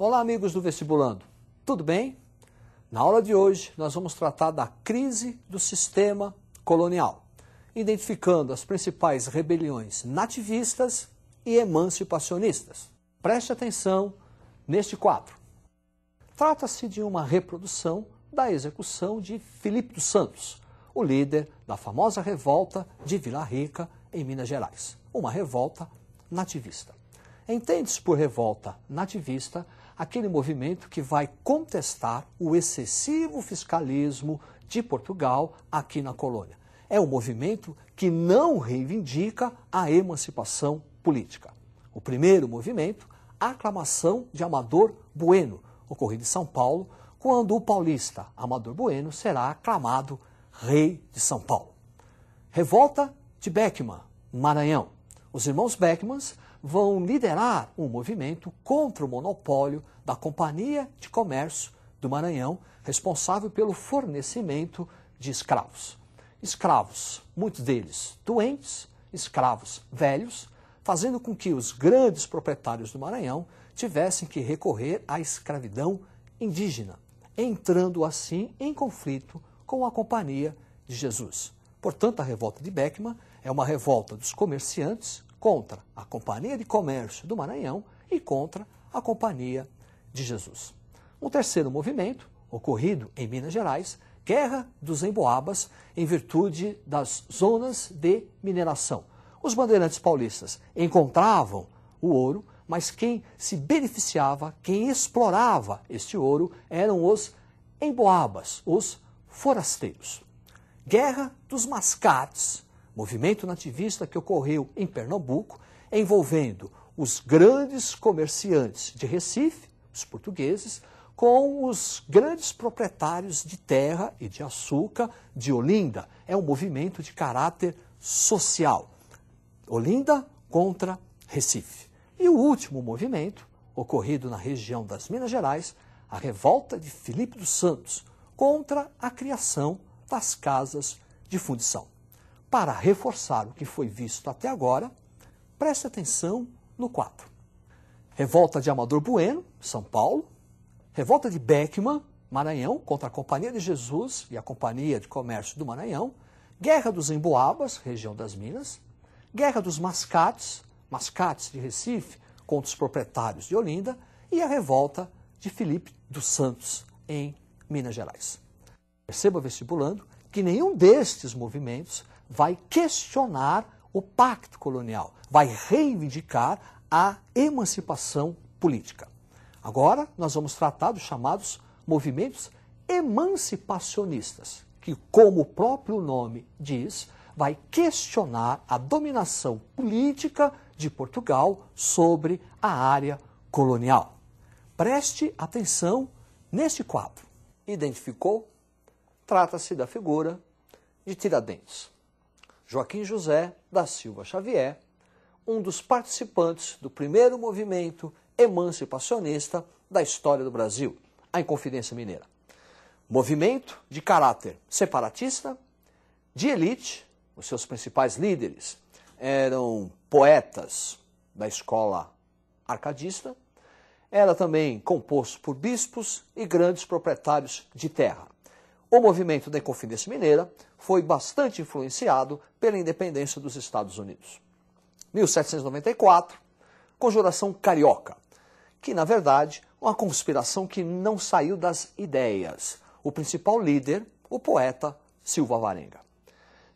Olá, amigos do Vestibulando. Tudo bem? Na aula de hoje, nós vamos tratar da crise do sistema colonial, identificando as principais rebeliões nativistas e emancipacionistas. Preste atenção neste quadro. Trata-se de uma reprodução da execução de Filipe dos Santos, o líder da famosa revolta de Vila Rica, em Minas Gerais. Uma revolta nativista. Entende-se por revolta nativista aquele movimento que vai contestar o excessivo fiscalismo de Portugal aqui na colônia. É um movimento que não reivindica a emancipação política. O primeiro movimento, a aclamação de Amador Bueno, ocorrido em São Paulo, quando o paulista Amador Bueno será aclamado rei de São Paulo. Revolta de Beckman, Maranhão. Os irmãos Beckmans vão liderar um movimento contra o monopólio da Companhia de Comércio do Maranhão, responsável pelo fornecimento de escravos. Escravos, muitos deles doentes, escravos velhos, fazendo com que os grandes proprietários do Maranhão tivessem que recorrer à escravidão indígena, entrando assim em conflito com a Companhia de Jesus. Portanto, a revolta de Beckman é uma revolta dos comerciantes contra a Companhia de Comércio do Maranhão e contra a Companhia de Jesus. Um terceiro movimento, ocorrido em Minas Gerais, Guerra dos Emboabas, em virtude das zonas de mineração. Os bandeirantes paulistas encontravam o ouro, mas quem se beneficiava, quem explorava este ouro, eram os emboabas, os forasteiros. Guerra dos Mascates, movimento nativista que ocorreu em Pernambuco, envolvendo os grandes comerciantes de Recife, os portugueses, com os grandes proprietários de terra e de açúcar de Olinda. É um movimento de caráter social. Olinda contra Recife. E o último movimento, ocorrido na região das Minas Gerais, a revolta de Filipe dos Santos contra a criação das casas de fundição. Para reforçar o que foi visto até agora, preste atenção no quadro. Revolta de Amador Bueno, São Paulo. Revolta de Beckman, Maranhão, contra a Companhia de Jesus e a Companhia de Comércio do Maranhão. Guerra dos Emboabas, região das Minas. Guerra dos Mascates, Mascates de Recife, contra os proprietários de Olinda. E a revolta de Filipe dos Santos, em Minas Gerais. Perceba, vestibulando, que nenhum destes movimentos vai questionar o pacto colonial, vai reivindicar a emancipação política. Agora, nós vamos tratar dos chamados movimentos emancipacionistas, que, como o próprio nome diz, vai questionar a dominação política de Portugal sobre a área colonial. Preste atenção neste quadro. Identificou? Trata-se da figura de Tiradentes. Joaquim José da Silva Xavier, um dos participantes do primeiro movimento emancipacionista da história do Brasil, a Inconfidência Mineira. Movimento de caráter separatista, de elite, os seus principais líderes eram poetas da escola arcadista, era também composto por bispos e grandes proprietários de terra. O movimento da Inconfidência Mineira foi bastante influenciado pela independência dos Estados Unidos. 1794, Conjuração Carioca, que, na verdade, é uma conspiração que não saiu das ideias. O principal líder, o poeta Silva Varenga.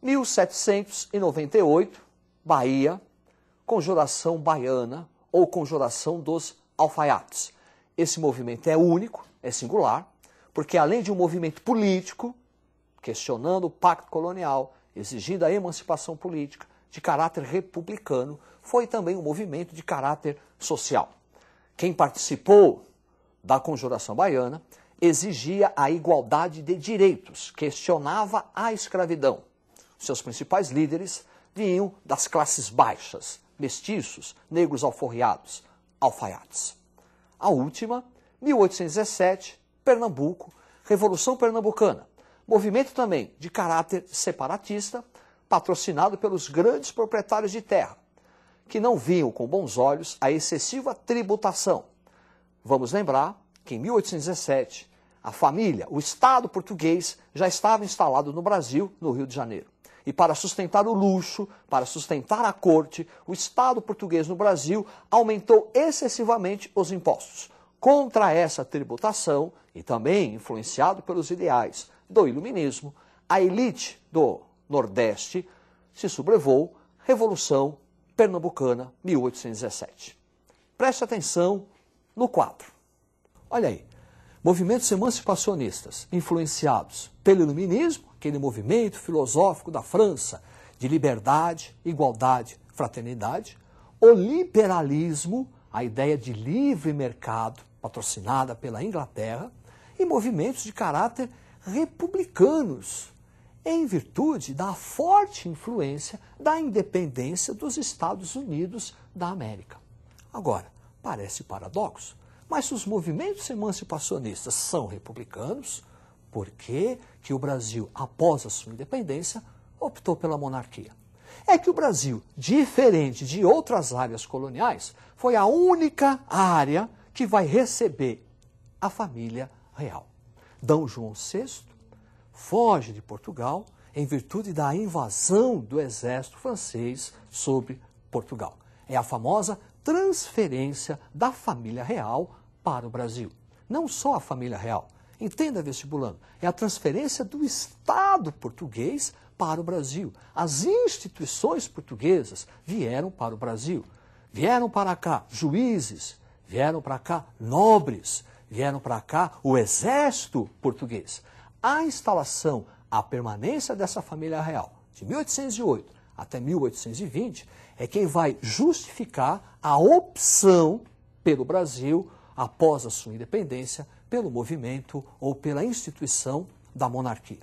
1798, Bahia, Conjuração Baiana ou Conjuração dos Alfaiates. Esse movimento é único, é singular, porque além de um movimento político, questionando o pacto colonial, exigindo a emancipação política de caráter republicano, foi também um movimento de caráter social. Quem participou da Conjuração Baiana exigia a igualdade de direitos, questionava a escravidão. Seus principais líderes vinham das classes baixas, mestiços, negros alforriados, alfaiates. A última, 1817, Pernambuco, Revolução Pernambucana, movimento também de caráter separatista, patrocinado pelos grandes proprietários de terra, que não viam com bons olhos a excessiva tributação, Vamos lembrar que em 1817, a família, o Estado português, já estava instalado no Brasil, no Rio de Janeiro. E para sustentar o luxo, para sustentar a corte, o Estado português no Brasil aumentou excessivamente os impostos. Contra essa tributação, e também influenciado pelos ideais do iluminismo, a elite do Nordeste se sublevou, Revolução Pernambucana, 1817. Preste atenção no quadro. Olha aí, movimentos emancipacionistas influenciados pelo iluminismo, aquele movimento filosófico da França de liberdade, igualdade, fraternidade, o liberalismo, a ideia de livre mercado, patrocinada pela Inglaterra, e movimentos de caráter republicanos, em virtude da forte influência da independência dos Estados Unidos da América. Agora, parece paradoxo, mas se os movimentos emancipacionistas são republicanos, por que que o Brasil, após a sua independência, optou pela monarquia? É que o Brasil, diferente de outras áreas coloniais, foi a única área que vai receber a família real. D. João VI foge de Portugal em virtude da invasão do exército francês sobre Portugal. É a famosa transferência da família real para o Brasil. Não só a família real, entenda, vestibulando, é a transferência do Estado português para o Brasil. As instituições portuguesas vieram para o Brasil. Vieram para cá juízes, vieram para cá nobres, vieram para cá o exército português. A instalação, a permanência dessa família real, de 1808 até 1820, é quem vai justificar a opção pelo Brasil, após a sua independência, pelo movimento ou pela instituição da monarquia.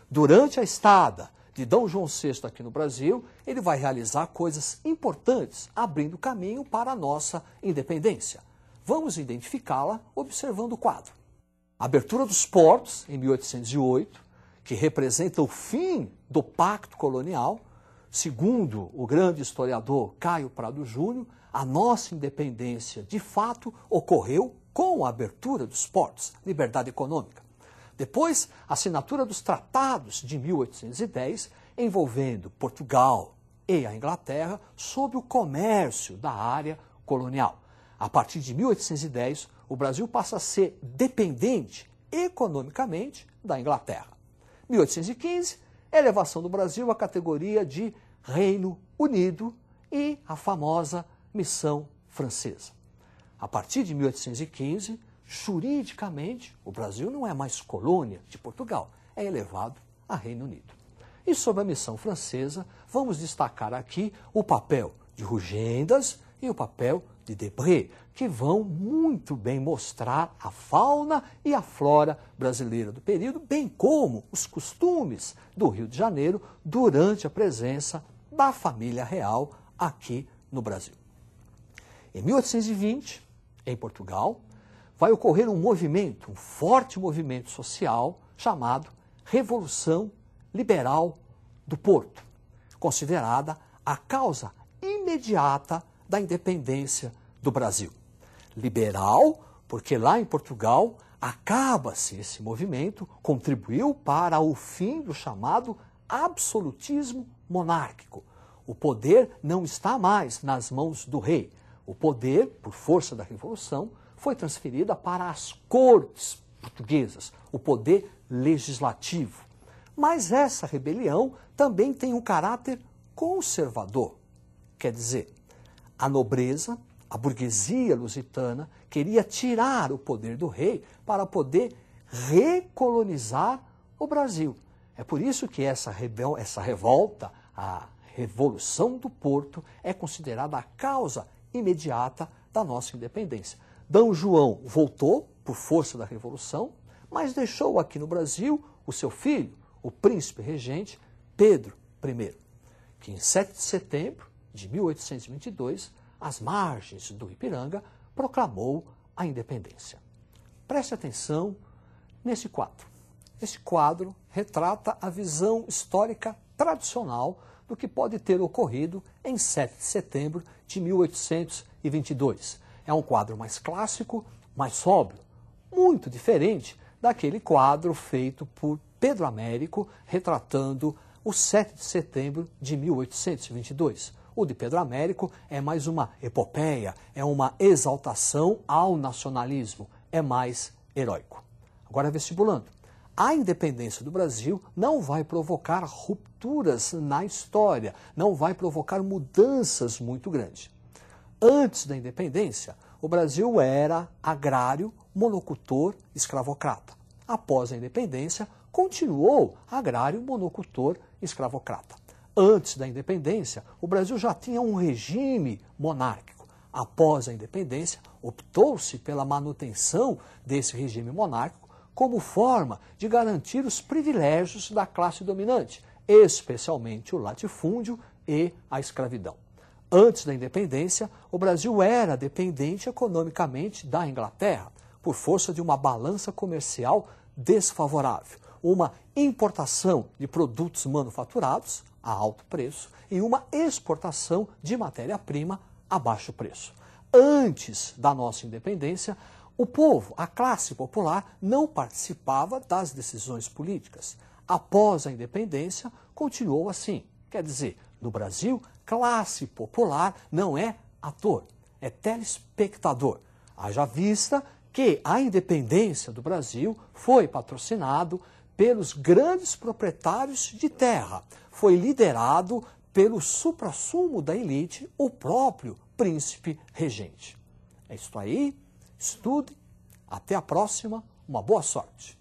Durante a estada de D. João VI aqui no Brasil, ele vai realizar coisas importantes, abrindo caminho para a nossa independência. Vamos identificá-la observando o quadro. A abertura dos portos, em 1808, que representa o fim do pacto colonial. Segundo o grande historiador Caio Prado Júnior, a nossa independência, de fato, ocorreu com a abertura dos portos, liberdade econômica. Depois, a assinatura dos tratados de 1810, envolvendo Portugal e a Inglaterra sob o comércio da área colonial. A partir de 1810, o Brasil passa a ser dependente economicamente da Inglaterra. 1815, elevação do Brasil à categoria de Reino Unido e a famosa Missão Francesa. A partir de 1815, juridicamente, o Brasil não é mais colônia de Portugal, é elevado a Reino Unido. E sobre a Missão Francesa, vamos destacar aqui o papel de Rugendas e o papel de Debré, que vão muito bem mostrar a fauna e a flora brasileira do período, bem como os costumes do Rio de Janeiro durante a presença da família real aqui no Brasil. Em 1820, em Portugal, vai ocorrer um movimento, um forte movimento social chamado Revolução Liberal do Porto, considerada a causa imediata da independência do Brasil. Liberal, porque lá em Portugal acaba-se esse movimento, contribuiu para o fim do chamado absolutismo monárquico. O poder não está mais nas mãos do rei. O poder, por força da Revolução, foi transferido para as cortes portuguesas, o poder legislativo. Mas essa rebelião também tem um caráter conservador. Quer dizer, a nobreza, a burguesia lusitana, queria tirar o poder do rei para poder recolonizar o Brasil. É por isso que essa revolta, a Revolução do Porto, é considerada a causa imediata da nossa independência. D. João voltou por força da Revolução, mas deixou aqui no Brasil o seu filho, o príncipe regente Pedro I, que em 7 de setembro de 1822, às margens do Ipiranga, proclamou a independência. Preste atenção nesse quadro. Esse quadro retrata a visão histórica tradicional do que pode ter ocorrido em 7 de setembro de 1822. É um quadro mais clássico, mais sóbrio, muito diferente daquele quadro feito por Pedro Américo, retratando o 7 de setembro de 1822. O de Pedro Américo é mais uma epopeia, é uma exaltação ao nacionalismo, é mais heróico. Agora, vestibulando. A independência do Brasil não vai provocar rupturas na história, não vai provocar mudanças muito grandes. Antes da independência, o Brasil era agrário, monocultor, escravocrata. Após a independência, continuou agrário, monocultor, escravocrata. Antes da independência, o Brasil já tinha um regime monárquico. Após a independência, optou-se pela manutenção desse regime monárquico como forma de garantir os privilégios da classe dominante, especialmente o latifúndio e a escravidão. Antes da independência, o Brasil era dependente economicamente da Inglaterra, por força de uma balança comercial desfavorável, uma importação de produtos manufaturados a alto preço e uma exportação de matéria-prima a baixo preço. Antes da nossa independência, o povo, a classe popular, não participava das decisões políticas. Após a independência, continuou assim. Quer dizer, no Brasil, classe popular não é ator, é telespectador. Haja vista que a independência do Brasil foi patrocinado pelos grandes proprietários de terra. Foi liderado pelo suprassumo da elite, o próprio príncipe regente. É isso aí. Estude. Até a próxima. Uma boa sorte.